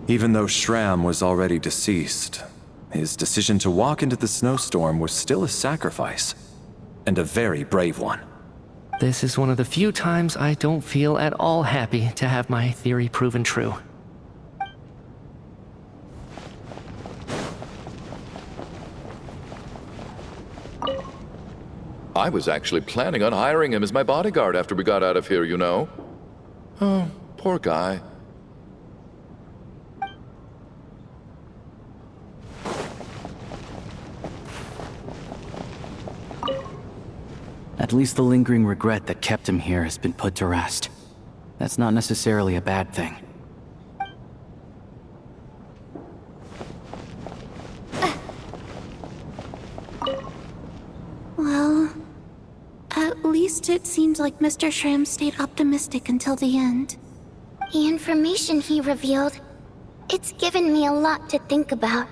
Even though Shram was already deceased, his decision to walk into the snowstorm was still a sacrifice, and a very brave one. This is one of the few times I don't feel at all happy to have my theory proven true. I was actually planning on hiring him as my bodyguard after we got out of here, you know. Oh, poor guy. At least the lingering regret that kept him here has been put to rest. That's not necessarily a bad thing. Well, at least it seems like Mr. Shram stayed optimistic until the end. The information he revealed, it's given me a lot to think about.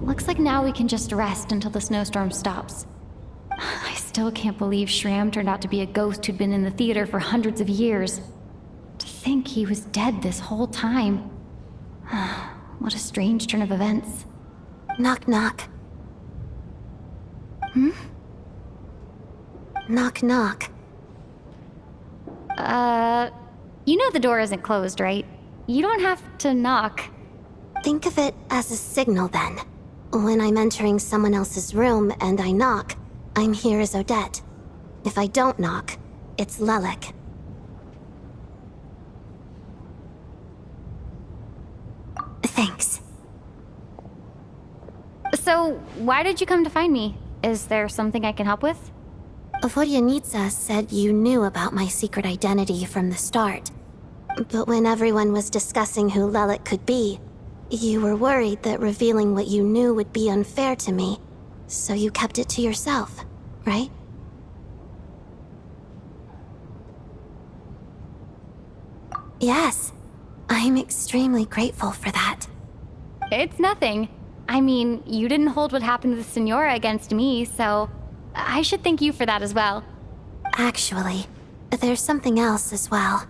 Looks like now we can just rest until the snowstorm stops. I still can't believe Shram turned out to be a ghost who'd been in the theater for hundreds of years. To think he was dead this whole time. What a strange turn of events. Knock knock. Knock knock. You know the door isn't closed, right? You don't have to knock. Think of it as a signal then. When I'm entering someone else's room and I knock, I'm here as Odette. If I don't knock, it's Lelek. Thanks. So, why did you come to find me? Is there something I can help with? Vodyanitsa said you knew about my secret identity from the start. But when everyone was discussing who Lelek could be, you were worried that revealing what you knew would be unfair to me, so you kept it to yourself, right? Yes, I'm extremely grateful for that. It's nothing. I mean, you didn't hold what happened with Senora against me, so I should thank you for that as well. Actually, there's something else as well.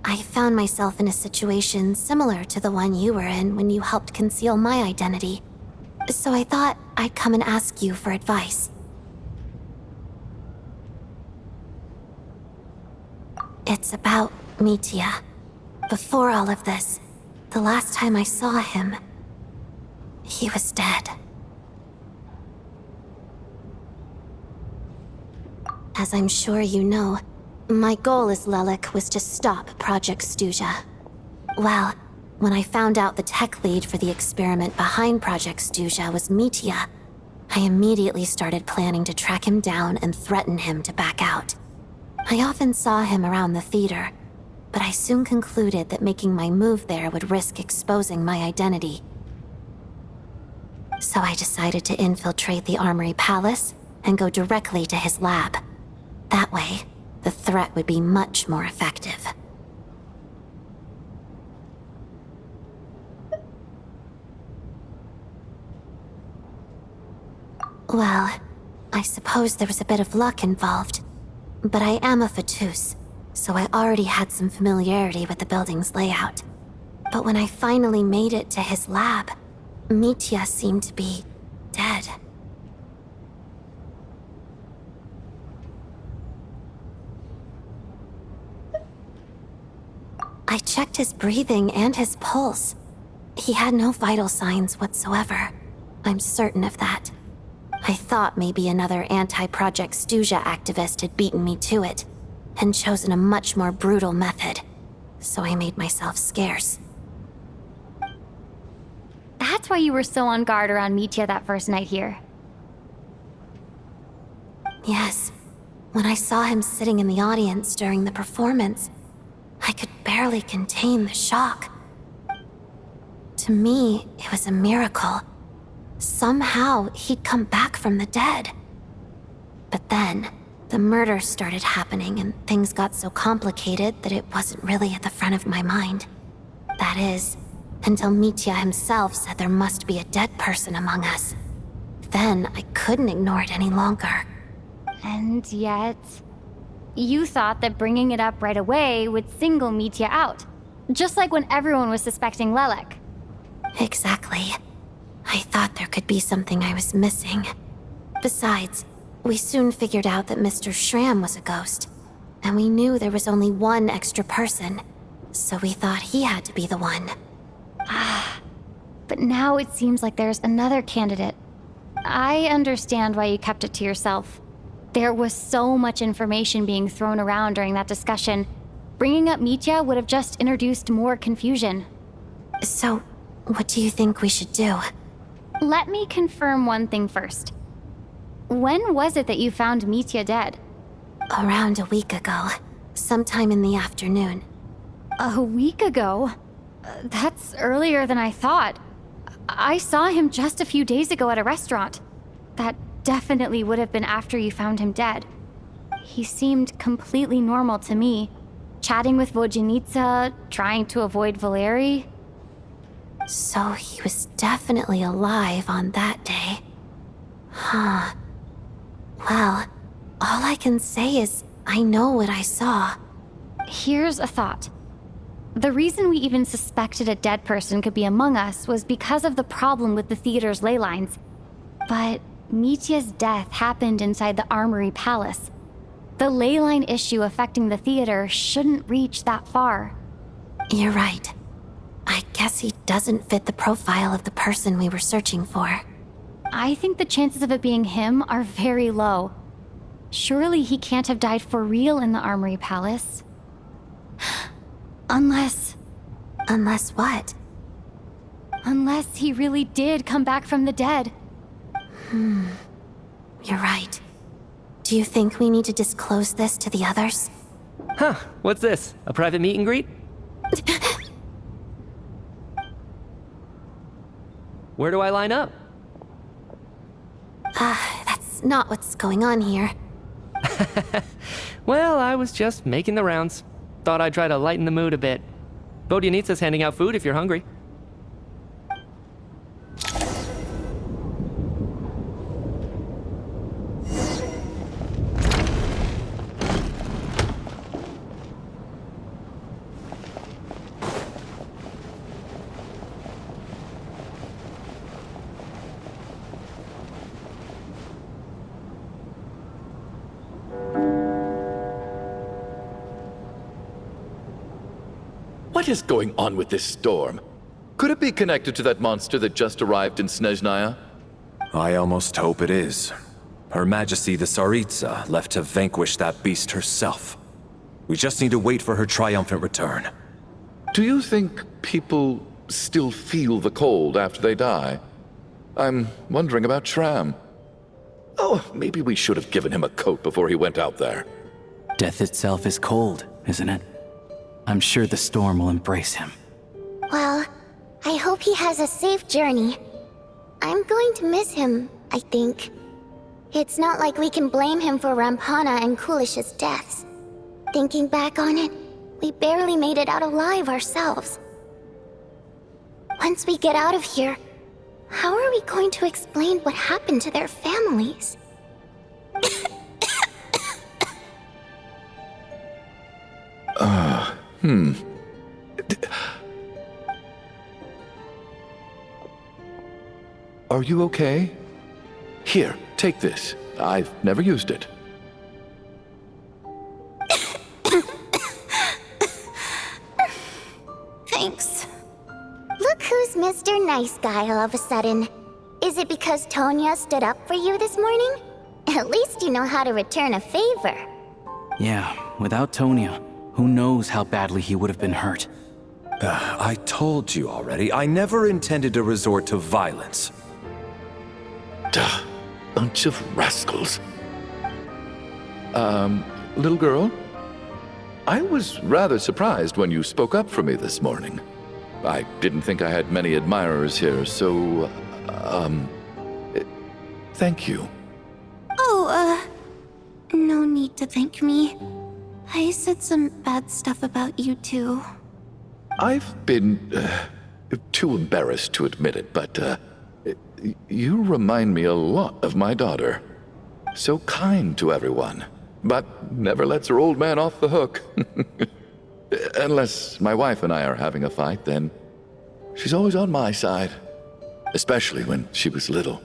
I found myself in a situation similar to the one you were in when you helped conceal my identity. So I thought I'd come and ask you for advice. It's about Mitya. Before all of this, the last time I saw him, he was dead. As I'm sure you know, my goal as Lelek was to stop Project Stuja. Well, when I found out the tech lead for the experiment behind Project Stuja was Mitya, I immediately started planning to track him down and threaten him to back out. I often saw him around the theater, but I soon concluded that making my move there would risk exposing my identity. So I decided to infiltrate the Armory Palace and go directly to his lab. That way, the threat would be much more effective. Well, I suppose there was a bit of luck involved, but I am a Fatus, so I already had some familiarity with the building's layout. But when I finally made it to his lab, Mitya seemed to be dead. I checked his breathing and his pulse. He had no vital signs whatsoever. I'm certain of that. I thought maybe another anti-Project Stuja activist had beaten me to it, and chosen a much more brutal method. So I made myself scarce. That's why you were so on guard around Mitya that first night here. Yes. When I saw him sitting in the audience during the performance, I could barely contain the shock. To me, it was a miracle. Somehow, he'd come back from the dead. But then, the murder started happening and things got so complicated that it wasn't really at the front of my mind. That is, until Mitya himself said there must be a dead person among us. Then, I couldn't ignore it any longer. And yet, you thought that bringing it up right away would single Mitya out. Just like when everyone was suspecting Lelek. Exactly. I thought there could be something I was missing. Besides, we soon figured out that Mr. Schramm was a ghost. And we knew there was only one extra person. So we thought he had to be the one. But now it seems like there's another candidate. I understand why you kept it to yourself. There was so much information being thrown around during that discussion. Bringing up Mitya would have just introduced more confusion. So, what do you think we should do? Let me confirm one thing first. When was it that you found Mitya dead? Around a week ago. Sometime in the afternoon. A week ago? That's earlier than I thought. I saw him just a few days ago at a restaurant. That definitely would have been after you found him dead. He seemed completely normal to me. Chatting with Vodyanitsa, trying to avoid Valeri. So he was definitely alive on that day. Huh. Well, all I can say is I know what I saw. Here's a thought. The reason we even suspected a dead person could be among us was because of the problem with the theater's ley lines. But Mitya's death happened inside the Armory Palace. The ley line issue affecting the theater shouldn't reach that far. You're right. I guess he doesn't fit the profile of the person we were searching for. I think the chances of it being him are very low. Surely he can't have died for real in the Armory Palace. Unless what? Unless he really did come back from the dead. You're right. Do you think we need to disclose this to the others? Huh, what's this? A private meet and greet? Where do I line up? That's not what's going on here. Well, I was just making the rounds. Thought I'd try to lighten the mood a bit. Vodyanitsa's handing out food if you're hungry. What is going on with this storm? Could it be connected to that monster that just arrived in Snezhnaya? I almost hope it is. Her Majesty the Tsaritsa left to vanquish that beast herself. We just need to wait for her triumphant return. Do you think people still feel the cold after they die? I'm wondering about Schramm. Oh, maybe we should have given him a coat before he went out there. Death itself is cold, isn't it? I'm sure the storm will embrace him. Well, I hope he has a safe journey. I'm going to miss him, I think. It's not like we can blame him for Rampana and Kulish's deaths. Thinking back on it, we barely made it out alive ourselves. Once we get out of here, how are we going to explain what happened to their families? Are you okay? Here, take this. I've never used it. Thanks. Look who's Mr. Nice Guy all of a sudden. Is it because Tonya stood up for you this morning? At least you know how to return a favor. Yeah, without Tonya, who knows how badly he would have been hurt. I told you already, I never intended to resort to violence. Duh, bunch of rascals. Little girl? I was rather surprised when you spoke up for me this morning. I didn't think I had many admirers here, so, thank you. Oh, no need to thank me. I said some bad stuff about you too. I've been, too embarrassed to admit it, but, you remind me a lot of my daughter. So kind to everyone, but never lets her old man off the hook. Unless my wife and I are having a fight, then she's always on my side. Especially when she was little.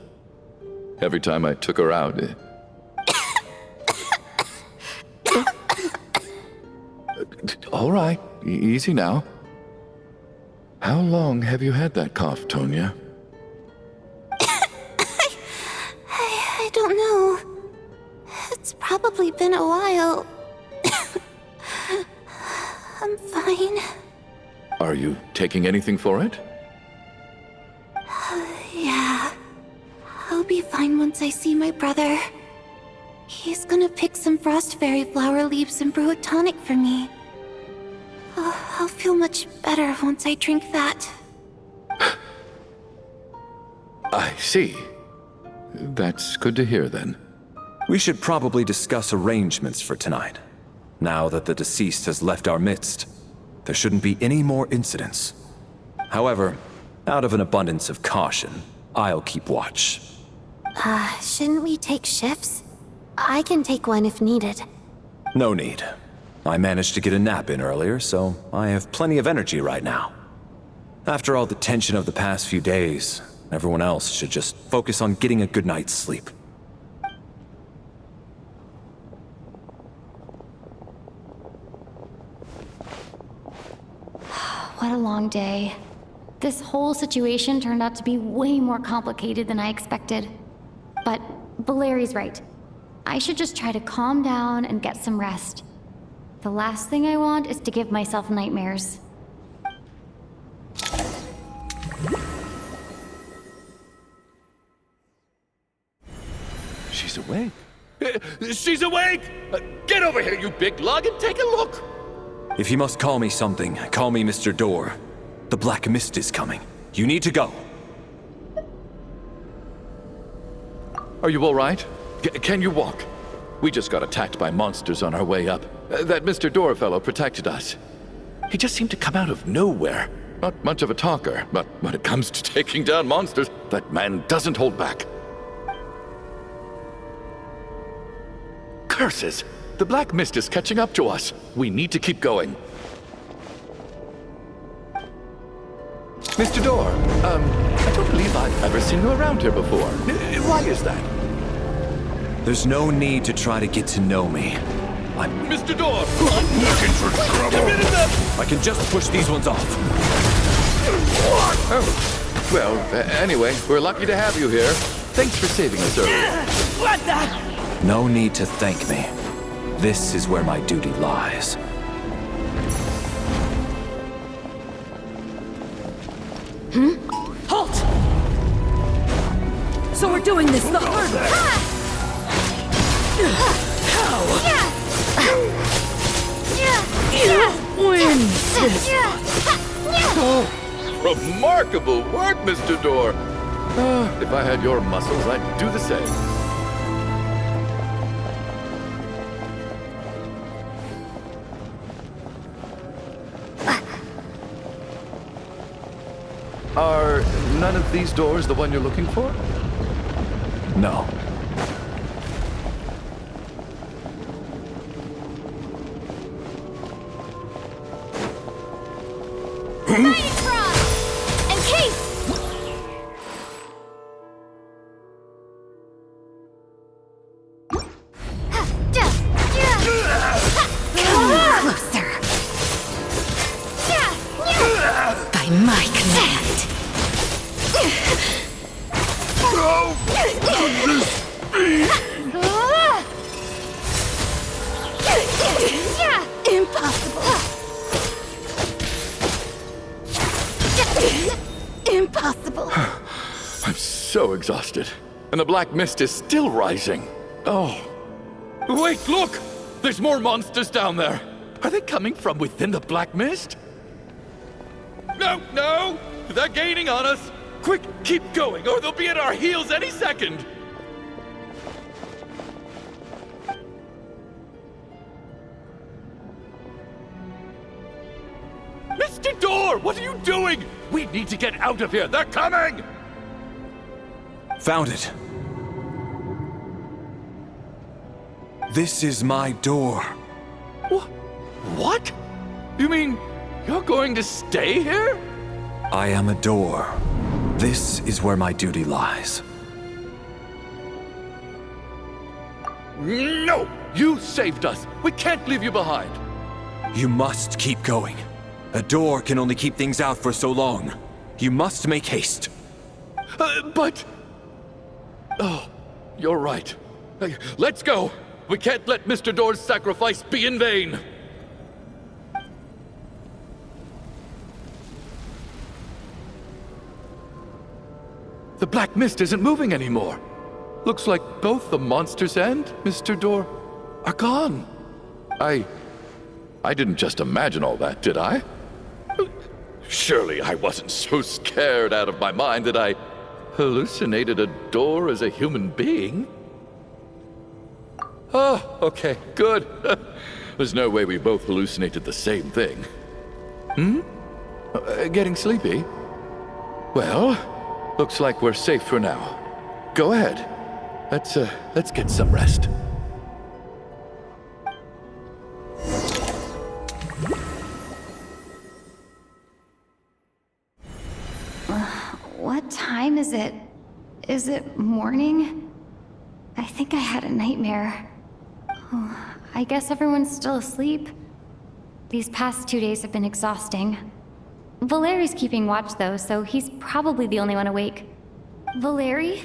Every time I took her out... All right, easy now. How long have you had that cough, Tonya? I don't know. It's probably been a while. I'm fine. Are you taking anything for it? Yeah. I'll be fine once I see my brother. He's gonna pick some frost fairy flower leaves and brew a tonic for me. I'll feel much better once I drink that. I see. That's good to hear, then. We should probably discuss arrangements for tonight. Now that the deceased has left our midst, there shouldn't be any more incidents. However, out of an abundance of caution, I'll keep watch. Shouldn't we take shifts? I can take one if needed. No need. I managed to get a nap in earlier, so I have plenty of energy right now. After all the tension of the past few days, everyone else should just focus on getting a good night's sleep. What a long day. This whole situation turned out to be way more complicated than I expected. But Valeri's right. I should just try to calm down and get some rest. The last thing I want is to give myself nightmares. She's awake. She's awake! Get over here, you big lug, and take a look! If you must call me something, call me Mr. Door. The Black Mist is coming. You need to go. Are you all right? Can you walk? We just got attacked by monsters on our way up. That Mr. Door fellow protected us. He just seemed to come out of nowhere. Not much of a talker, but when it comes to taking down monsters, that man doesn't hold back. Curses! The Black Mist is catching up to us. We need to keep going. Mr. Door, I don't believe I've ever seen you around here before. Why is that? There's no need to try to get to know me. I'm Mr. Door! I'm looking for trouble! I can just push these ones off. Oh. Well, anyway, we're lucky to have you here. Thanks for saving us earlier. What the? No need to thank me. This is where my duty lies. Halt! So we're doing this the hard way. You win this. Remarkable work, Mr. Door. If I had your muscles, I'd do the same. Are none of these doors the one you're looking for? No. my command. Impossible. Impossible. I'm so exhausted. And the black mist is still rising. Oh. Wait, look! There's more monsters down there. Are they coming from within the black mist? No, no! They're gaining on us! Quick, keep going, or they'll be at our heels any second! Mr. Door, what are you doing? We need to get out of here. They're coming! Found it. This is my door. What? You mean you're going to stay here? I am a door. This is where my duty lies. No! You saved us. We can't leave you behind. You must keep going. A door can only keep things out for so long. You must make haste. But... Oh, you're right. Let's go. We can't let Mr. Door's sacrifice be in vain. The black mist isn't moving anymore. Looks like both the monsters and Mr. Door are gone. I didn't just imagine all that, did I? Surely I wasn't so scared out of my mind that I hallucinated a door as a human being. Oh, okay, good. There's no way we both hallucinated the same thing. Getting sleepy? Well, looks like we're safe for now. Go ahead. Let's get some rest. What time is it? Is it morning? I think I had a nightmare. Oh, I guess everyone's still asleep. These past 2 days have been exhausting. Valeri's keeping watch though, so he's probably the only one awake. Valeri?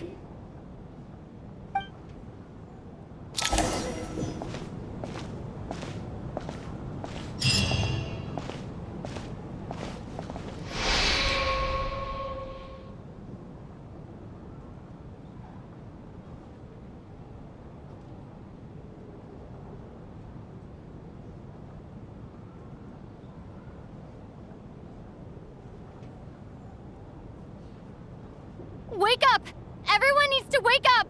Wake up! Everyone needs to wake up!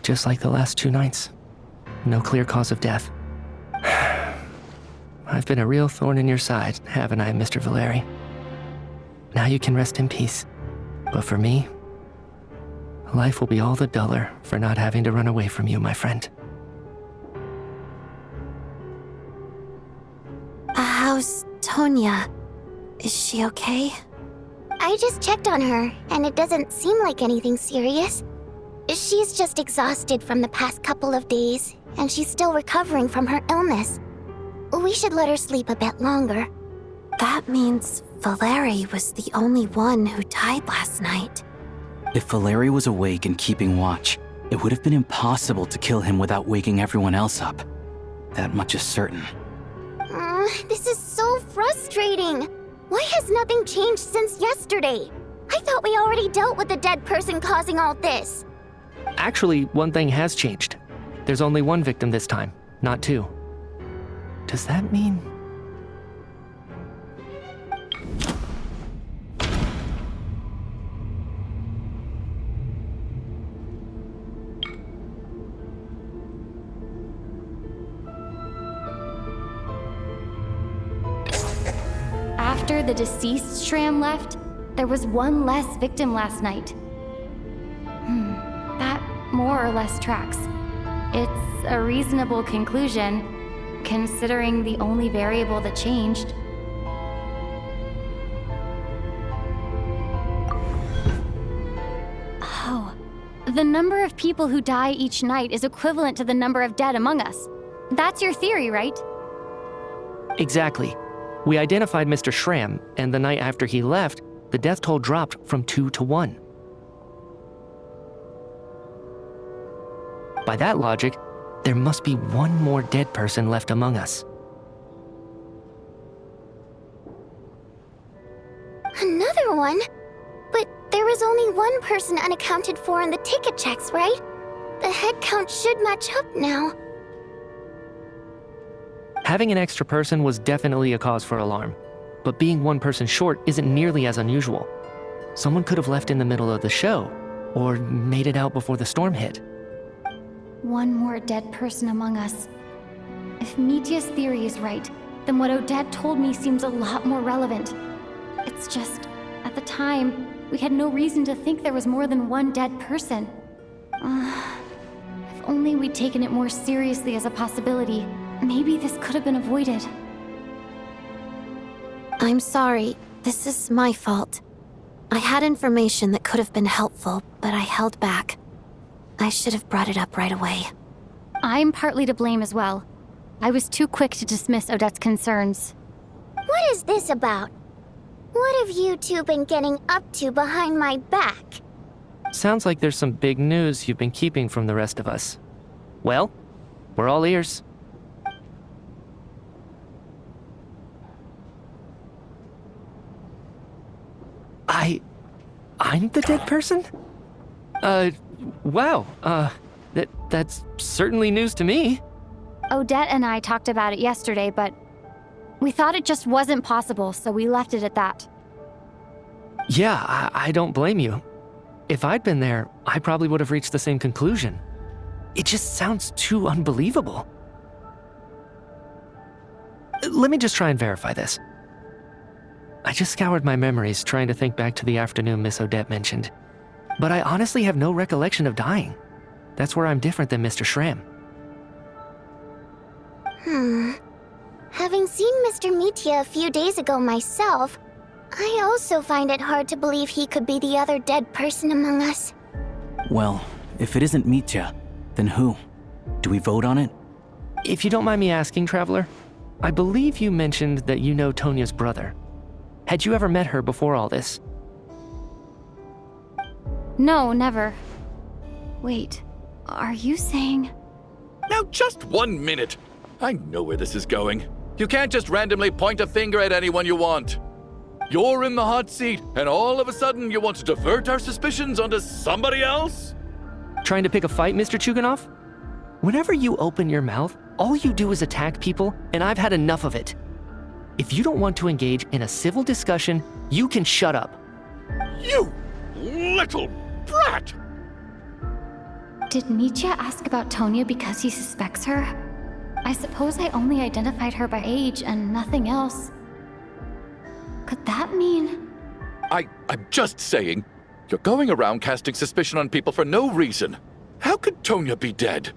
Just like the last 2 nights. No clear cause of death. I've been a real thorn in your side, haven't I, Mr. Valeri? Now you can rest in peace. But for me, life will be all the duller for not having to run away from you, my friend. How's Tonya? Is she okay? I just checked on her, and it doesn't seem like anything serious. She's just exhausted from the past couple of days, and she's still recovering from her illness. We should let her sleep a bit longer. That means Valeri was the only one who died last night. If Valeri was awake and keeping watch, it would have been impossible to kill him without waking everyone else up. That much is certain. This is so frustrating. Why has nothing changed since yesterday? I thought we already dealt with the dead person causing all this. Actually, one thing has changed. There's only 1 victim this time, not 2. Does that mean... After the deceased Shram left, there was 1 less victim last night. That more or less tracks. It's a reasonable conclusion, considering the only variable that changed. The number of people who die each night is equivalent to the number of dead among us. That's your theory, right? Exactly. We identified Mr. Schramm, and the night after he left, the death toll dropped from 2 to 1. By that logic, there must be one more dead person left among us. Another one? But there was only one person unaccounted for in the ticket checks, right? The head count should match up now. Having an extra person was definitely a cause for alarm, but being one person short isn't nearly as unusual. Someone could have left in the middle of the show, or made it out before the storm hit. One more dead person among us. If Mitya's theory is right, then what Odette told me seems a lot more relevant. It's just, at the time, we had no reason to think there was more than one dead person. If only we'd taken it more seriously as a possibility, maybe this could have been avoided. I'm sorry. This is my fault. I had information that could have been helpful, but I held back. I should have brought it up right away. I'm partly to blame as well. I was too quick to dismiss Odette's concerns. What is this about? What have you two been getting up to behind my back? Sounds like there's some big news you've been keeping from the rest of us. Well, we're all ears. I'm the dead person? Wow, that's certainly news to me. Odette and I talked about it yesterday, but we thought it just wasn't possible, so we left it at that. Yeah, I don't blame you. If I'd been there, I probably would have reached the same conclusion. It just sounds too unbelievable. Let me just try and verify this. I just scoured my memories trying to think back to the afternoon Miss Odette mentioned. But I honestly have no recollection of dying. That's where I'm different than Mr. Schramm. Having seen Mr. Mitya a few days ago myself, I also find it hard to believe he could be the other dead person among us. Well, if it isn't Mitya, then who? Do we vote on it? If you don't mind me asking, Traveler, I believe you mentioned that you know Tonya's brother. Had you ever met her before all this? No, never. Wait, are you saying... Now, just 1 minute. I know where this is going. You can't just randomly point a finger at anyone you want. You're in the hot seat, and all of a sudden you want to divert our suspicions onto somebody else? Trying to pick a fight, Mr. Chuganov? Whenever you open your mouth, all you do is attack people, and I've had enough of it. If you don't want to engage in a civil discussion, you can shut up. You little brat! Did Mitya ask about Tonya because he suspects her? I suppose I only identified her by age and nothing else. Could that mean... I'm just saying, you're going around casting suspicion on people for no reason. How could Tonya be dead?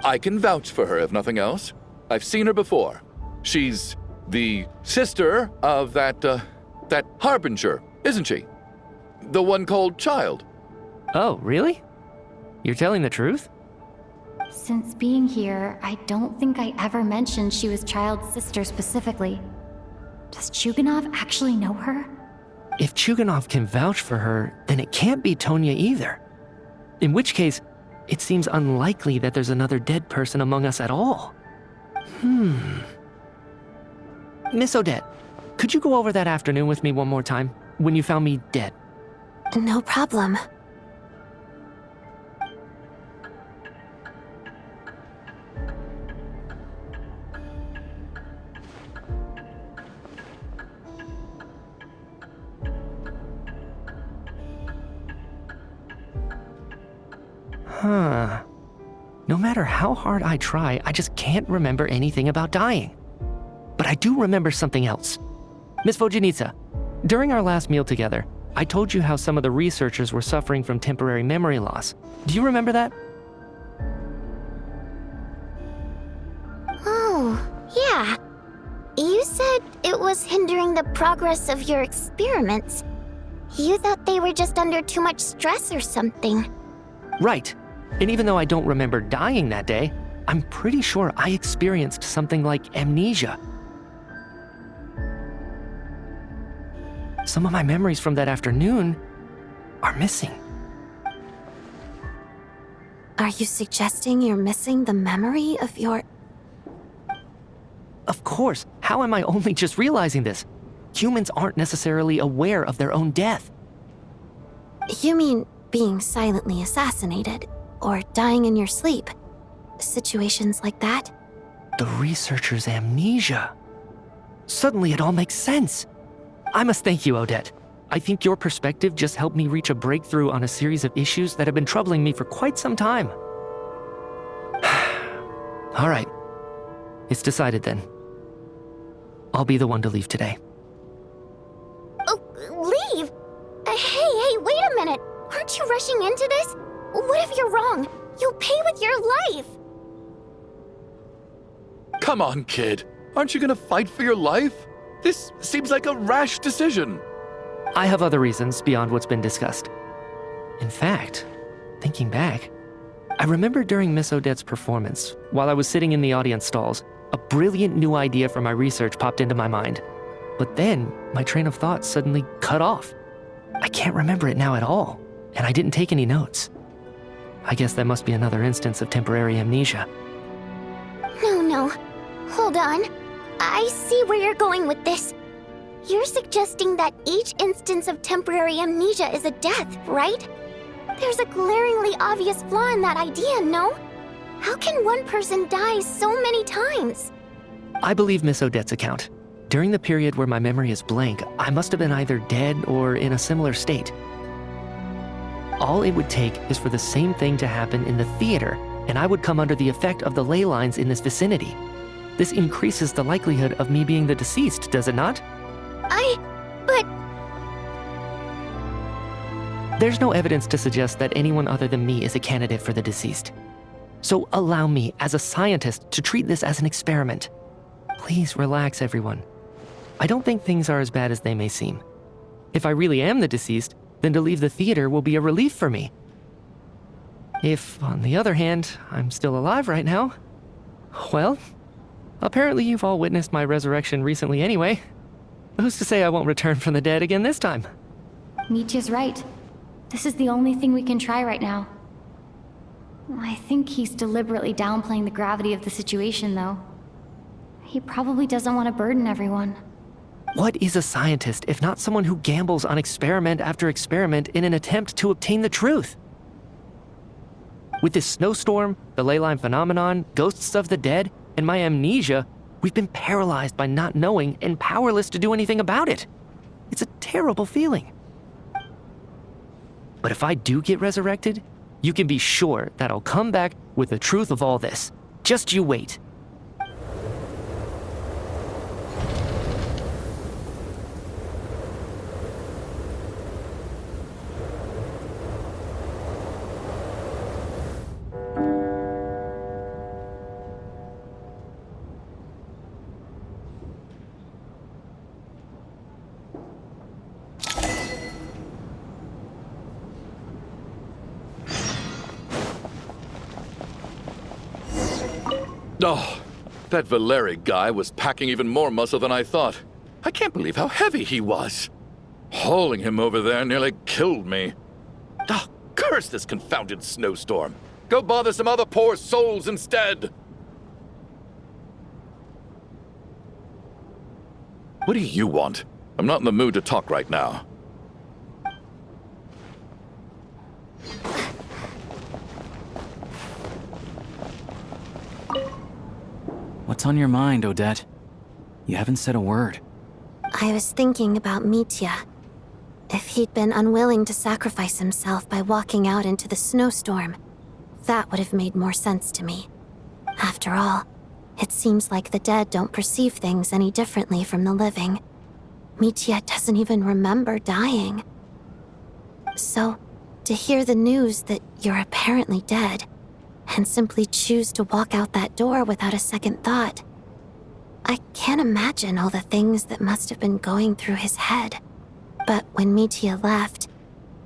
I can vouch for her, if nothing else. I've seen her before. She's the sister of that Harbinger, isn't she? The one called Child. Oh, really? You're telling the truth? Since being here, I don't think I ever mentioned she was Child's sister specifically. Does Chuganov actually know her? If Chuganov can vouch for her, then it can't be Tonya either. In which case, it seems unlikely that there's another dead person among us at all. Miss Odette, could you go over that afternoon with me one more time, when you found me dead? No problem. No matter how hard I try, I just can't remember anything about dying. But I do remember something else. Miss Vojanitsa, during our last meal together, I told you how some of the researchers were suffering from temporary memory loss. Do you remember that? Oh, yeah. You said it was hindering the progress of your experiments. You thought they were just under too much stress or something. Right. And even though I don't remember dying that day, I'm pretty sure I experienced something like amnesia. Some of my memories from that afternoon are missing. Are you suggesting you're missing the memory of your... Of course. How am I only just realizing this? Humans aren't necessarily aware of their own death. You mean being silently assassinated, or dying in your sleep? Situations like that? The researcher's amnesia. Suddenly it all makes sense. I must thank you, Odette. I think your perspective just helped me reach a breakthrough on a series of issues that have been troubling me for quite some time. All right. It's decided then. I'll be the one to leave today. Oh, leave? Hey, wait a minute. Aren't you rushing into this? What if you're wrong? You'll pay with your life. Come on, kid. Aren't you gonna fight for your life? This seems like a rash decision. I have other reasons beyond what's been discussed. In fact, thinking back, I remember during Miss Odette's performance, while I was sitting in the audience stalls, a brilliant new idea for my research popped into my mind. But then, my train of thought suddenly cut off. I can't remember it now at all, and I didn't take any notes. I guess that must be another instance of temporary amnesia. No. Hold on. I see where you're going with this. You're suggesting that each instance of temporary amnesia is a death, right? There's a glaringly obvious flaw in that idea, no? How can one person die so many times? I believe Miss Odette's account. During the period where my memory is blank, I must have been either dead or in a similar state. All it would take is for the same thing to happen in the theater, and I would come under the effect of the ley lines in this vicinity. This increases the likelihood of me being the deceased, does it not? But... There's no evidence to suggest that anyone other than me is a candidate for the deceased. So allow me, as a scientist, to treat this as an experiment. Please relax, everyone. I don't think things are as bad as they may seem. If I really am the deceased, then to leave the theater will be a relief for me. If, on the other hand, I'm still alive right now, well, apparently you've all witnessed my resurrection recently anyway. Who's to say I won't return from the dead again this time? Nietzsche's right. This is the only thing we can try right now. I think he's deliberately downplaying the gravity of the situation, though. He probably doesn't want to burden everyone. What is a scientist if not someone who gambles on experiment after experiment in an attempt to obtain the truth? With this snowstorm, the ley line phenomenon, ghosts of the dead, and my amnesia, we've been paralyzed by not knowing and powerless to do anything about it. It's a terrible feeling. But if I do get resurrected, you can be sure that I'll come back with the truth of all this. Just you wait. Oh, that Valeri guy was packing even more muscle than I thought. I can't believe how heavy he was. Hauling him over there nearly killed me. Oh, curse this confounded snowstorm. Go bother some other poor souls instead. What do you want? I'm not in the mood to talk right now. What's on your mind, Odette? You haven't said a word. I was thinking about Mitya. If he'd been unwilling to sacrifice himself by walking out into the snowstorm, that would have made more sense to me. After all, it seems like the dead don't perceive things any differently from the living. Mitya doesn't even remember dying. So, to hear the news that you're apparently dead, and simply choose to walk out that door without a second thought, I can't imagine all the things that must have been going through his head. But when Mitya left,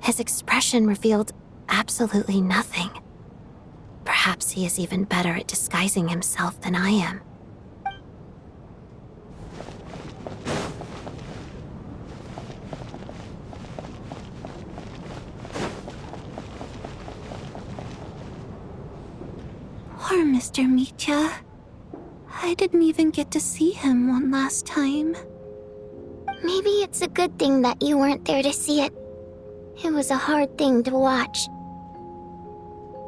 his expression revealed absolutely nothing. Perhaps he is even better at disguising himself than I am. Poor Mr. Mitya. I didn't even get to see him one last time. Maybe it's a good thing that you weren't there to see it. It was a hard thing to watch.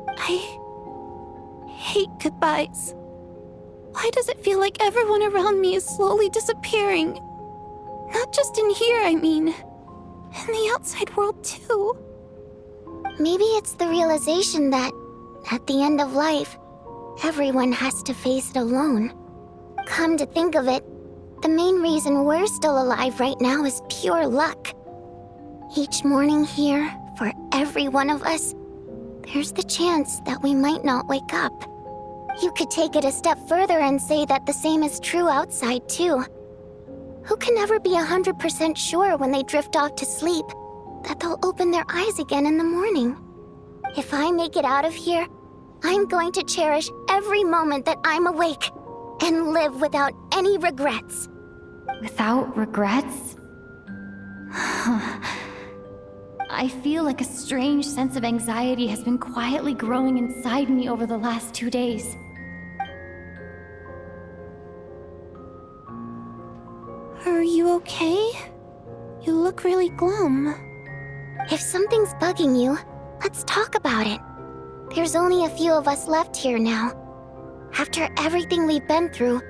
I hate goodbyes. Why does it feel like everyone around me is slowly disappearing? Not just in here, I mean. In the outside world, too. Maybe it's the realization that, at the end of life, everyone has to face it alone. Come to think of it, the main reason we're still alive right now is pure luck. Each morning here, for every one of us, there's the chance that we might not wake up. You could take it a step further and say that the same is true outside, too. Who can ever be 100% sure when they drift off to sleep that they'll open their eyes again in the morning? If I make it out of here, I'm going to cherish every moment that I'm awake and live without any regrets. Without regrets? I feel like a strange sense of anxiety has been quietly growing inside me over the last 2 days. Are you okay? You look really glum. If something's bugging you, let's talk about it. There's only a few of us left here now. After everything we've been through,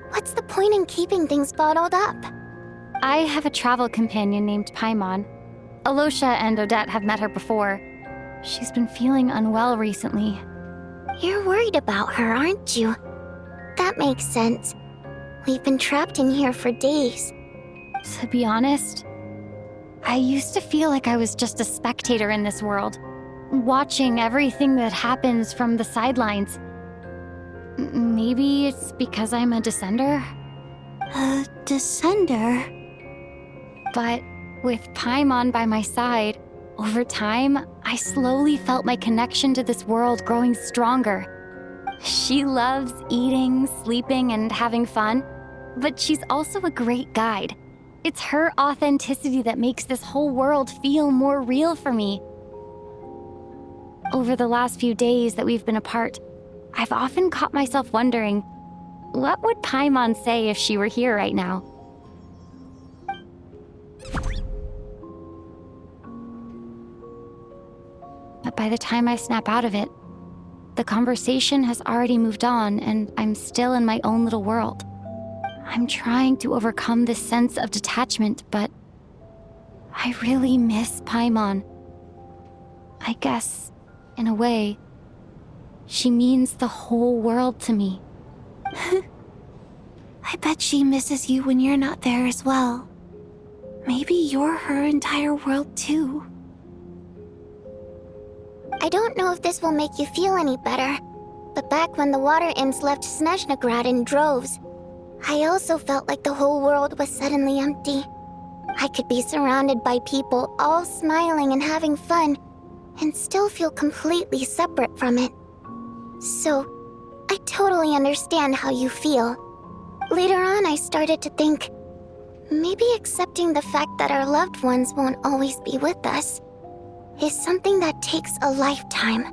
what's the point in keeping things bottled up? I have a travel companion named Paimon. Alosha and Odette have met her before. She's been feeling unwell recently. You're worried about her, aren't you? That makes sense. We've been trapped in here for days. To be honest, I used to feel like I was just a spectator in this world, watching everything that happens from the sidelines. Maybe it's because I'm a descender? A descender? But with Paimon by my side, over time, I slowly felt my connection to this world growing stronger. She loves eating, sleeping, and having fun, but she's also a great guide. It's her authenticity that makes this whole world feel more real for me. Over the last few days that we've been apart, I've often caught myself wondering, what would Paimon say if she were here right now? But by the time I snap out of it, the conversation has already moved on and I'm still in my own little world. I'm trying to overcome this sense of detachment, but I really miss Paimon. I guess, in a way, she means the whole world to me. I bet she misses you when you're not there as well. Maybe you're her entire world too. I don't know if this will make you feel any better, but back when the water imps left Snezhnograd in droves, I also felt like the whole world was suddenly empty. I could be surrounded by people all smiling and having fun, and still feel completely separate from it. So, I totally understand how you feel. Later on, I started to think, maybe accepting the fact that our loved ones won't always be with us is something that takes a lifetime.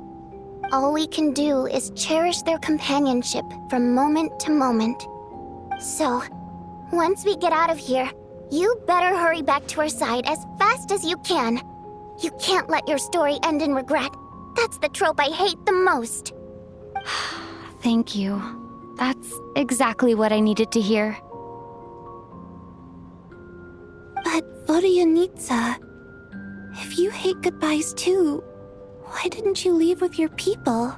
All we can do is cherish their companionship from moment to moment. So, once we get out of here, you better hurry back to our side as fast as you can. You can't let your story end in regret. That's the trope I hate the most. Thank you. That's exactly what I needed to hear. But Vodyanitsa, if you hate goodbyes too, why didn't you leave with your people?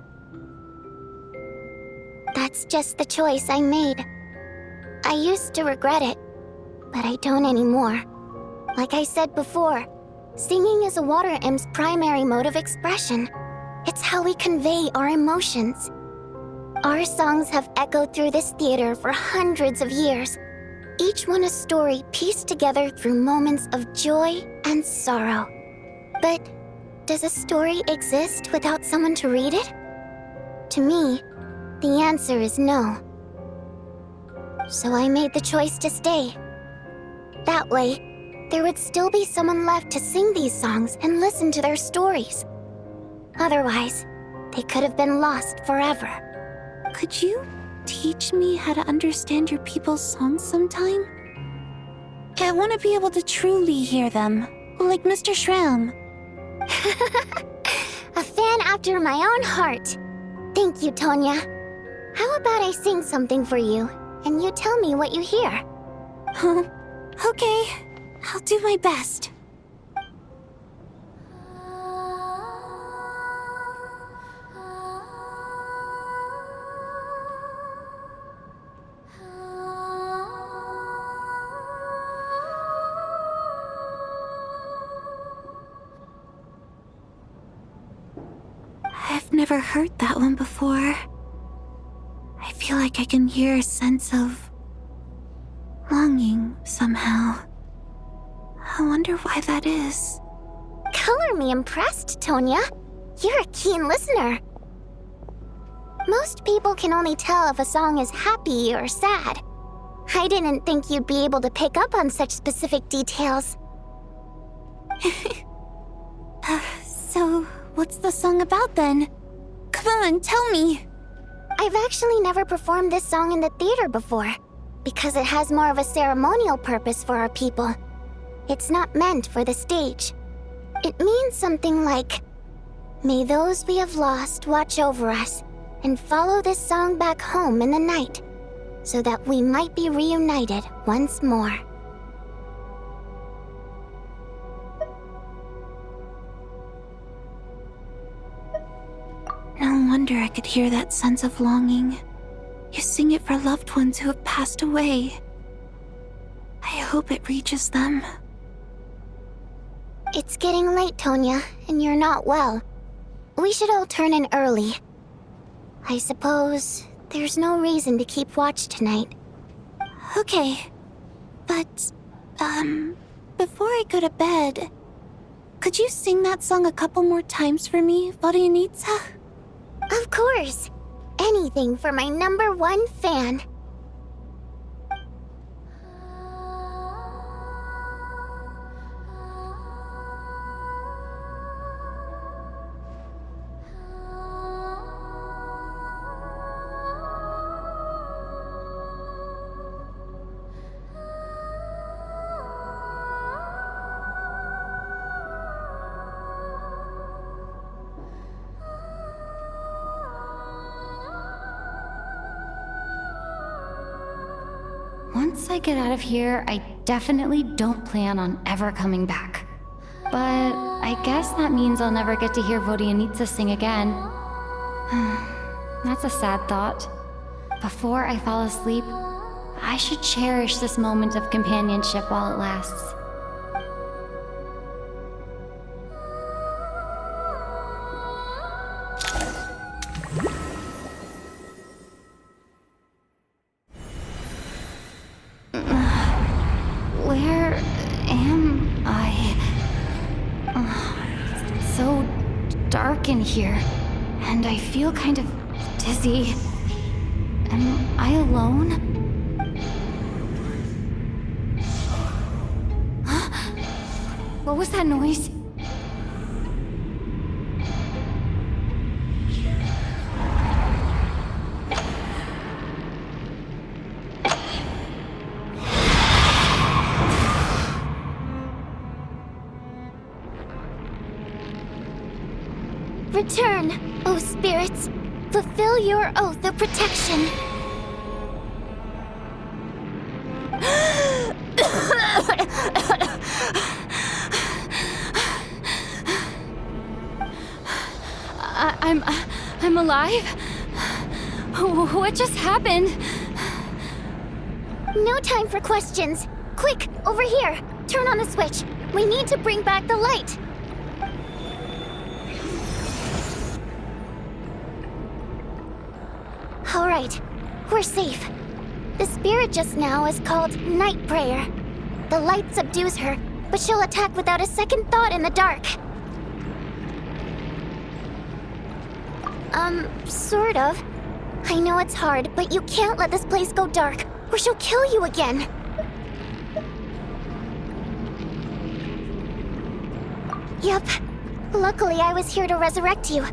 That's just the choice I made. I used to regret it, but I don't anymore. Like I said before, singing is a water imp's primary mode of expression. It's how we convey our emotions. Our songs have echoed through this theater for hundreds of years. Each one a story pieced together through moments of joy and sorrow. But does a story exist without someone to read it? To me, the answer is no. So I made the choice to stay. That way, there would still be someone left to sing these songs and listen to their stories. Otherwise, they could have been lost forever. Could you teach me how to understand your people's songs sometime? I want to be able to truly hear them, like Mr. Shram. A fan after my own heart. Thank you, Tonya. How about I sing something for you, and you tell me what you hear? Okay, I'll do my best. I've never heard that one before. I feel like I can hear a sense of longing somehow. I wonder why that is. Color me impressed, Tonya. You're a keen listener. Most people can only tell if a song is happy or sad. I didn't think you'd be able to pick up on such specific details. So, what's the song about then? Come on, tell me! I've actually never performed this song in the theater before, because it has more of a ceremonial purpose for our people. It's not meant for the stage. It means something like, "May those we have lost watch over us, and follow this song back home in the night, so that we might be reunited once more." No wonder I could hear that sense of longing. You sing it for loved ones who have passed away. I hope it reaches them. It's getting late, Tonya, and you're not well. We should all turn in early. I suppose there's no reason to keep watch tonight. Okay. But, before I go to bed, could you sing that song a couple more times for me, Vodyanitsa? Of course. Anything for my #1 fan. Once I get out of here, I definitely don't plan on ever coming back. But I guess that means I'll never get to hear Vodyanitsa sing again. That's a sad thought. Before I fall asleep, I should cherish this moment of companionship while it lasts. Where am I? It's so dark in here, and I feel kind of dizzy. Am I alone? What was that noise? Return, O spirits. Fulfill your oath of protection. I'm alive? What just happened? No time for questions. Quick, over here. Turn on the switch. We need to bring back the light. All right, we're safe. The spirit just now is called Night Prayer. The light subdues her, but she'll attack without a second thought in the dark. Sort of. I know it's hard, but you can't let this place go dark, or she'll kill you again. Yep. Luckily, I was here to resurrect you.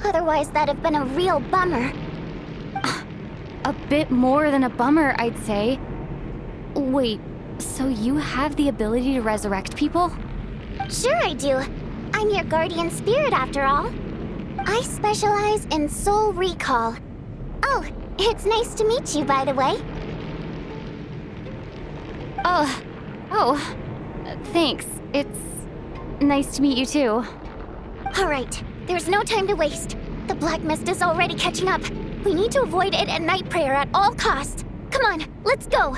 Otherwise, that'd have been a real bummer. A bit more than a bummer, I'd say. Wait, so you have the ability to resurrect people? Sure I do. I'm your guardian spirit after all. I specialize in soul recall. Oh, it's nice to meet you, by the way. Thanks. It's nice to meet you too. Alright, there's no time to waste. The black mist is already catching up. We need to avoid it and Night Prayer at all costs. Come on, let's go.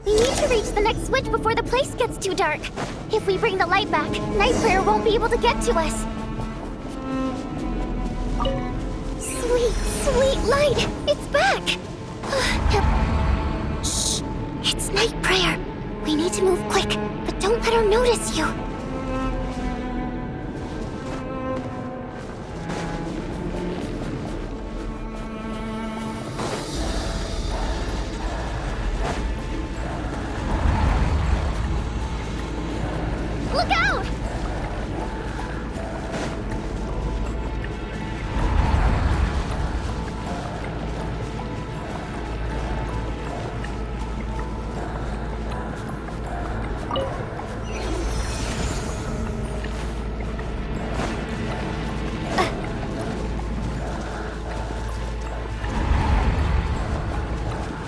We need to reach the next switch before the place gets too dark. If we bring the light back, Night Prayer won't be able to get to us. Sweet, sweet light! It's back! Shh! It's Night Prayer. We need to move quick, but don't let her notice you. Look out!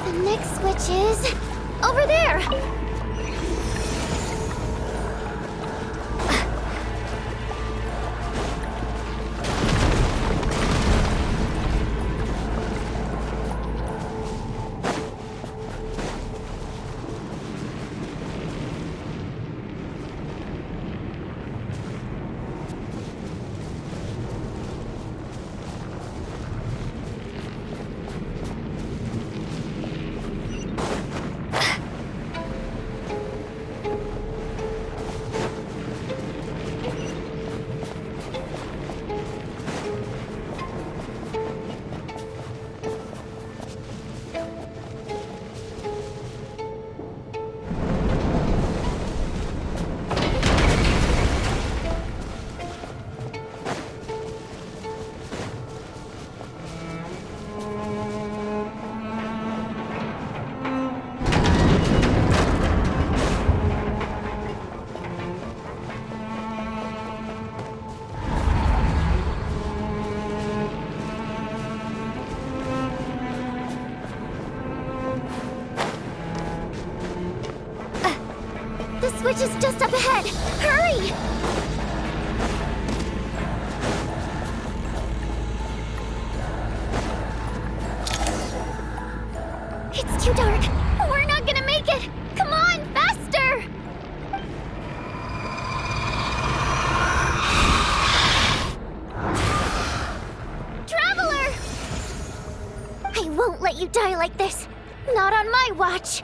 The next switch is over there. The switch is just up ahead. Hurry! It's too dark. We're not gonna make it. Come on, faster! Traveler! I won't let you die like this. Not on my watch.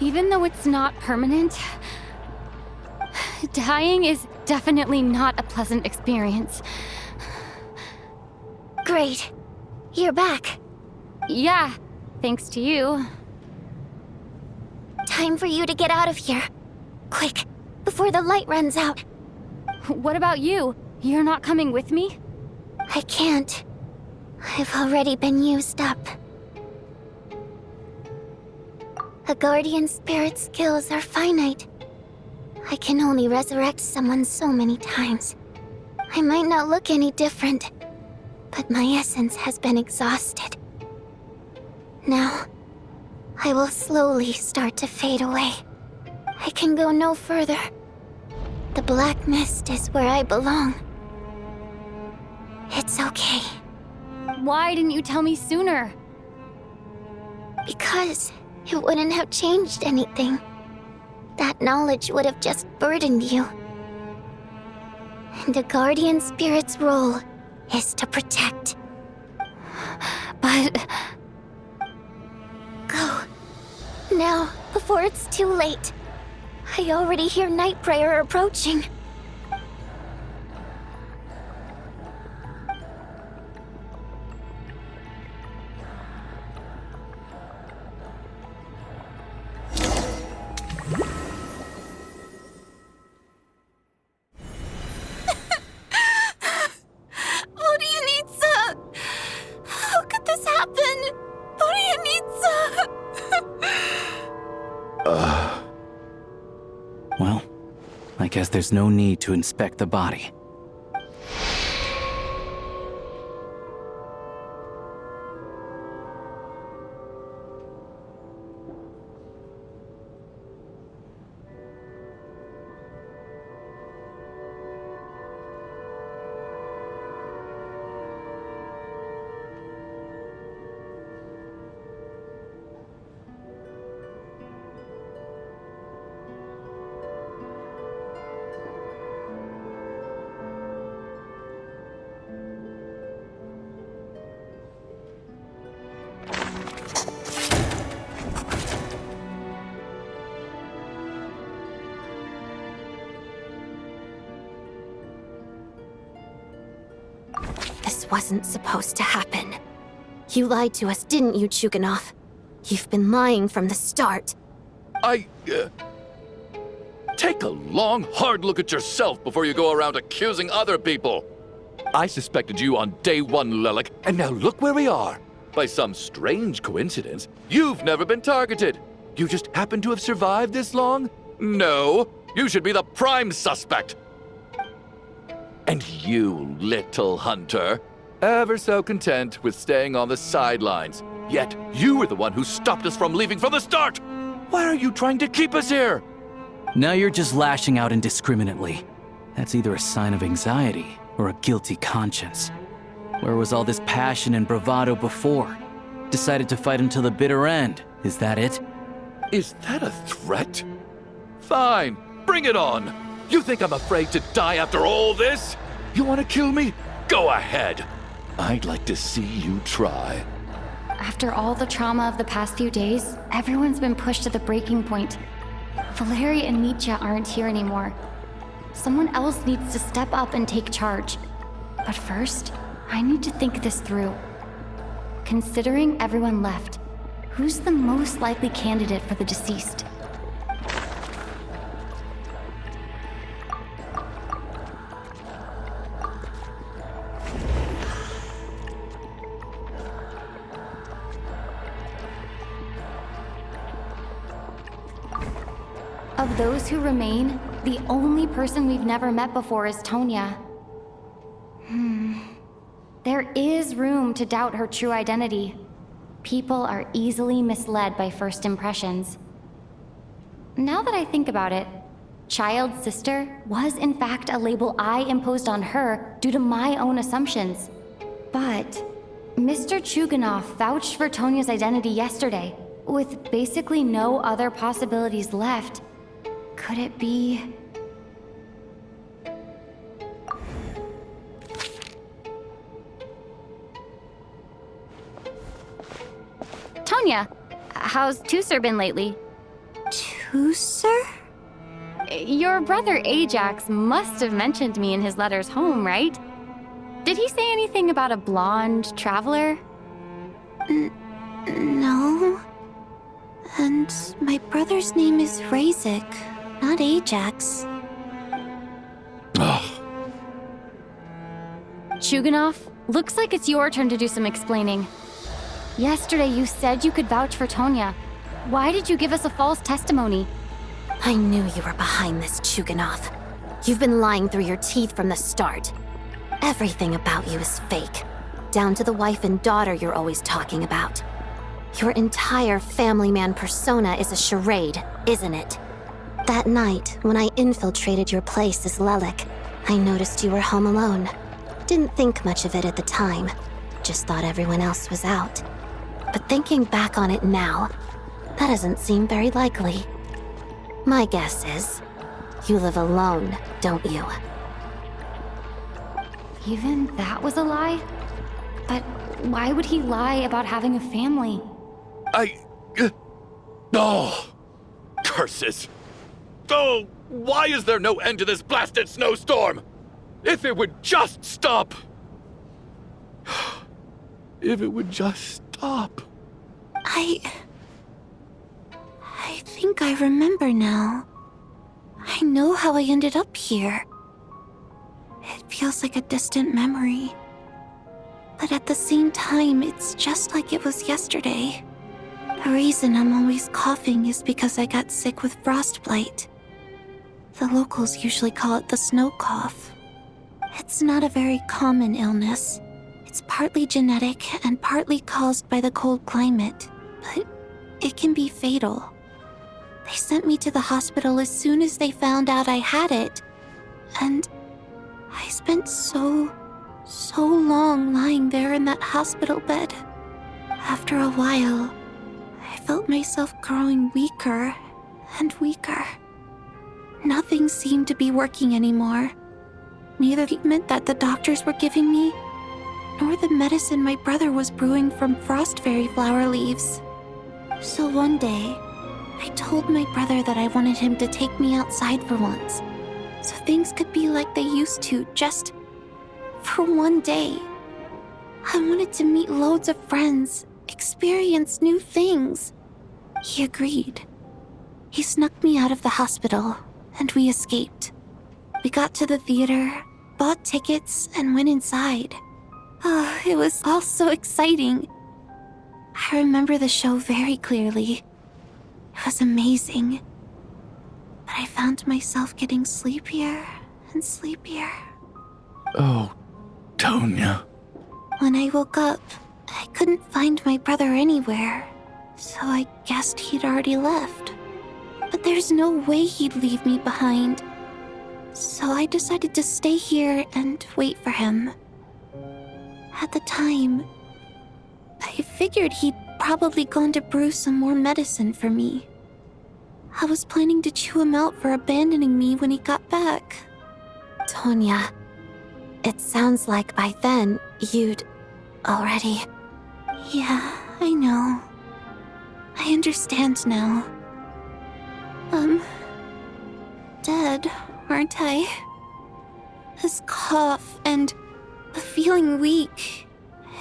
Even though it's not permanent, dying is definitely not a pleasant experience. Great. You're back. Yeah, thanks to you. Time for you to get out of here. Quick, before the light runs out. What about you? You're not coming with me? I can't. I've already been used up. A guardian spirit's skills are finite. I can only resurrect someone so many times. I might not look any different, but my essence has been exhausted. Now, I will slowly start to fade away. I can go no further. The black mist is where I belong. It's okay. Why didn't you tell me sooner? Because it wouldn't have changed anything. That knowledge would have just burdened you. And a guardian spirit's role is to protect. But... Go. Now, before it's too late. I already hear night prayer approaching. Well, I guess there's no need to inspect the body. This wasn't supposed to happen. You lied to us, didn't you, Chuganov? You've been lying from the start. Take a long, hard look at yourself before you go around accusing other people. I suspected you on day one, Lelik, and now look where we are. By some strange coincidence, you've never been targeted. You just happen to have survived this long? No, you should be the prime suspect. And you, little hunter, ever so content with staying on the sidelines. Yet you were the one who stopped us from leaving from the start. Why are you trying to keep us here? Now you're just lashing out indiscriminately. That's either a sign of anxiety or a guilty conscience. Where was all this passion and bravado before? Decided to fight until the bitter end. Is that it? Is that a threat? Fine, bring it on. You think I'm afraid to die after all this? You want to kill me? Go ahead. I'd like to see you try. After all the trauma of the past few days, everyone's been pushed to the breaking point. Valeri and Mitya aren't here anymore. Someone else needs to step up and take charge. But first, I need to think this through. Considering everyone left, who's the most likely candidate for the deceased? Of those who remain, the only person we've never met before is Tonya. There is room to doubt her true identity. People are easily misled by first impressions. Now that I think about it, child sister was in fact a label I imposed on her due to my own assumptions. But Mr. Chuganov vouched for Tonya's identity yesterday, with basically no other possibilities left. Could it be... Tonya, how's Tusser been lately? Tusser? Your brother Ajax must have mentioned me in his letters home, right? Did he say anything about a blonde traveler? No. And my brother's name is Razik, not Ajax. Ugh. Chuganov, looks like it's your turn to do some explaining. Yesterday you said you could vouch for Tonya. Why did you give us a false testimony? I knew you were behind this, Chuganov. You've been lying through your teeth from the start. Everything about you is fake, down to the wife and daughter you're always talking about. Your entire family man persona is a charade, isn't it? That night, when I infiltrated your place as Lelik, I noticed you were home alone. Didn't think much of it at the time. Just thought everyone else was out. But thinking back on it now, That doesn't seem very likely. My guess is, you live alone, don't you? Even that was a lie? But why would he lie about having a family? Oh! Curses! Oh, why is there no end to this blasted snowstorm? If it would just stop! If it would just stop. I think I remember now. I know how I ended up here. It feels like a distant memory. But at the same time, it's just like it was yesterday. The reason I'm always coughing is because I got sick with frostbite. The locals usually call it the snow cough. It's not a very common illness. It's partly genetic and partly caused by the cold climate, but it can be fatal. They sent me to the hospital as soon as they found out I had it, and I spent so long lying there in that hospital bed. After a while, I felt myself growing weaker and weaker. Nothing seemed to be working anymore. Neither the treatment that the doctors were giving me, nor the medicine my brother was brewing from frost fairy flower leaves. So one day, I told my brother that I wanted him to take me outside for once, so things could be like they used to, just for one day. I wanted to meet loads of friends, experience new things. He agreed. He snuck me out of the hospital, and we escaped. We got to the theater, bought tickets, and went inside. Oh, it was all so exciting. I remember the show very clearly. It was amazing. But I found myself getting sleepier and sleepier. Oh, Tonya. When I woke up, I couldn't find my brother anywhere, so I guessed he'd already left. But there's no way he'd leave me behind. So I decided to stay here and wait for him. At the time, I figured he'd probably gone to brew some more medicine for me. I was planning to chew him out for abandoning me when he got back. Tonya, it sounds like by then you'd already... Yeah, I know. I understand now. Dead, aren't I? This cough and the feeling weak,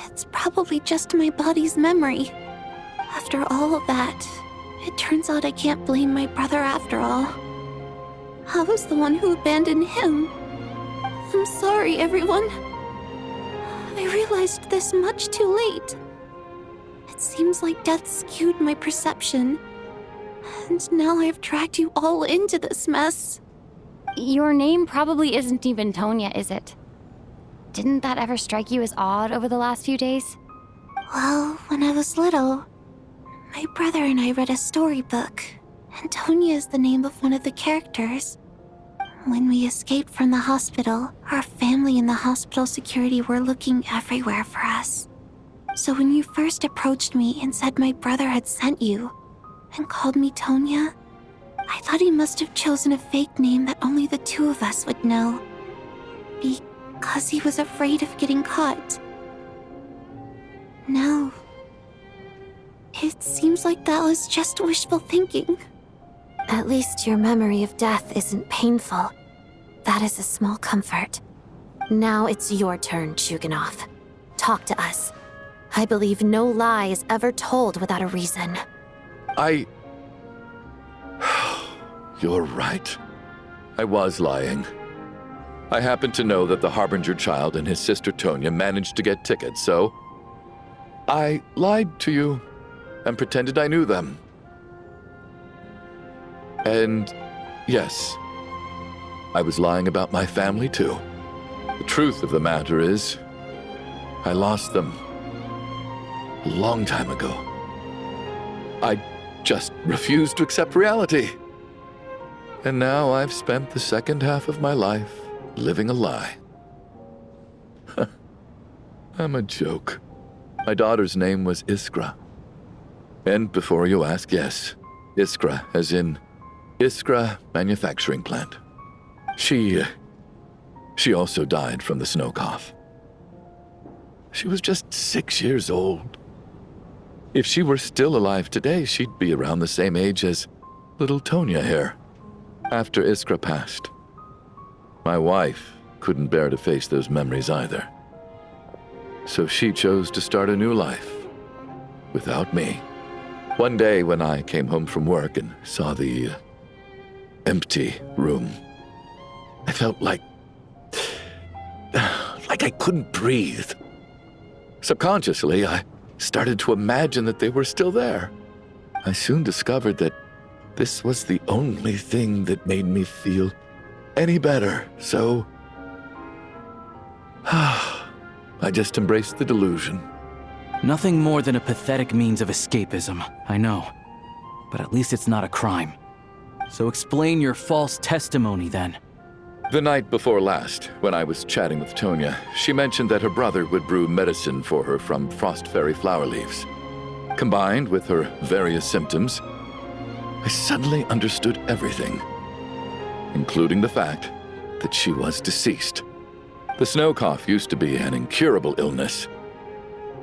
it's probably just my body's memory. After all of that, it turns out I can't blame my brother after all. I was the one who abandoned him. I'm sorry, everyone. I realized this much too late. It seems like death skewed my perception. And now I've dragged you all into this mess. Your name probably isn't even Tonya, is it? Didn't that ever strike you as odd over the last few days? Well, when I was little, my brother and I read a storybook, and Tonya is the name of one of the characters. When we escaped from the hospital, our family and the hospital security were looking everywhere for us. So when you first approached me and said my brother had sent you, and called me Tonya, I thought he must have chosen a fake name that only the two of us would know. Because he was afraid of getting caught. No. It seems like that was just wishful thinking. At least your memory of death isn't painful. That is a small comfort. Now it's your turn, Chuganov. Talk to us. I believe no lie is ever told without a reason. You're right. I was lying. I happened to know that the Harbinger child and his sister Tonya managed to get tickets, so I lied to you and pretended I knew them. And yes, I was lying about my family too. The truth of the matter is, I lost them a long time ago. I just refused to accept reality. And now I've spent the second half of my life living a lie. I'm a joke. My daughter's name was Iskra. And before you ask, yes, Iskra, as in Iskra Manufacturing Plant. She also died from the snow cough. She was just 6 years old. If she were still alive today, she'd be around the same age as little Tonya here. After Iskra passed, my wife couldn't bear to face those memories either. So she chose to start a new life without me. One day when I came home from work and saw the empty room, I felt like I couldn't breathe. Subconsciously, I started to imagine that they were still there. I soon discovered that this was the only thing that made me feel any better, so I just embraced the delusion. Nothing more than a pathetic means of escapism, I know. But at least it's not a crime. So explain your false testimony then. The night before last, when I was chatting with Tonya, she mentioned that her brother would brew medicine for her from frost fairy flower leaves. Combined with her various symptoms, I suddenly understood everything, including the fact that she was deceased. The snow cough used to be an incurable illness.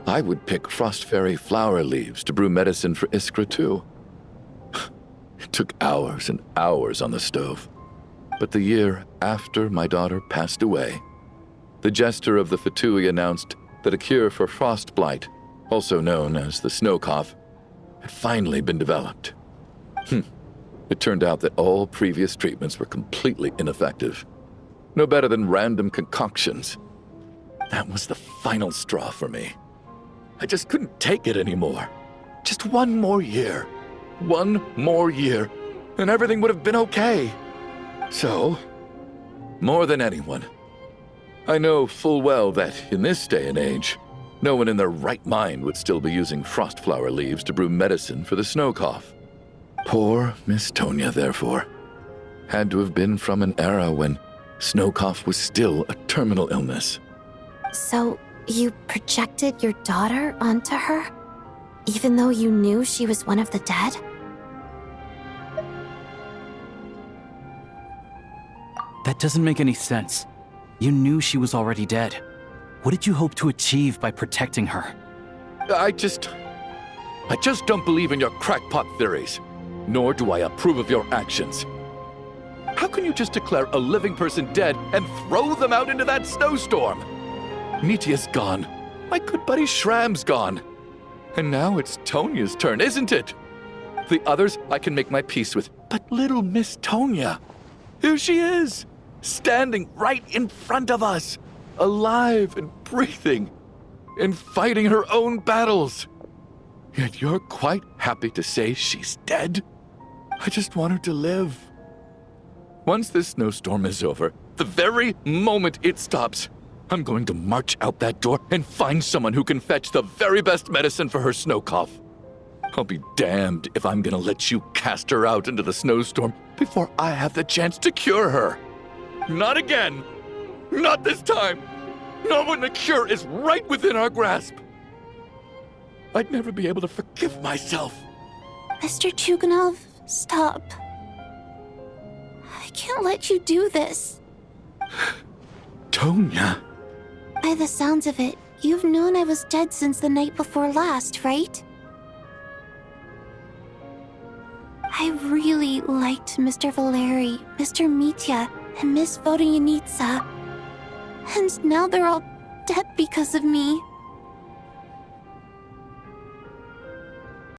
I would pick frost fairy flower leaves to brew medicine for Iskra too. It took hours and hours on the stove. But the year after my daughter passed away, the Jester of the Fatui announced that a cure for frost blight, also known as the snow cough, had finally been developed. It turned out that all previous treatments were completely ineffective. No better than random concoctions. That was the final straw for me. I just couldn't take it anymore. Just one more year. One more year, and everything would have been okay. So, more than anyone, I know full well that in this day and age, no one in their right mind would still be using frost flower leaves to brew medicine for the snow cough. Poor Miss Tonya, therefore, had to have been from an era when snow cough was still a terminal illness. So, you projected your daughter onto her? Even though you knew she was one of the dead? That doesn't make any sense. You knew she was already dead. What did you hope to achieve by protecting her? I just don't believe in your crackpot theories, nor do I approve of your actions. How can you just declare a living person dead and throw them out into that snowstorm? Nitia's gone. My good buddy Shram's gone. And now it's Tonya's turn, isn't it? The others I can make my peace with, but little Miss Tonya, here she is, standing right in front of us, alive and breathing, and fighting her own battles. Yet you're quite happy to say she's dead? I just want her to live. Once this snowstorm is over, the very moment it stops, I'm going to march out that door and find someone who can fetch the very best medicine for her snow cough. I'll be damned if I'm gonna let you cast her out into the snowstorm before I have the chance to cure her. Not again! Not this time! Not when the cure is right within our grasp! I'd never be able to forgive myself. Mr. Chuganov, stop. I can't let you do this. Tonya. By the sounds of it, you've known I was dead since the night before last, right? I really liked Mr. Valeri, Mr. Mitya, and Miss Vodyanitsa. And now they're all dead because of me.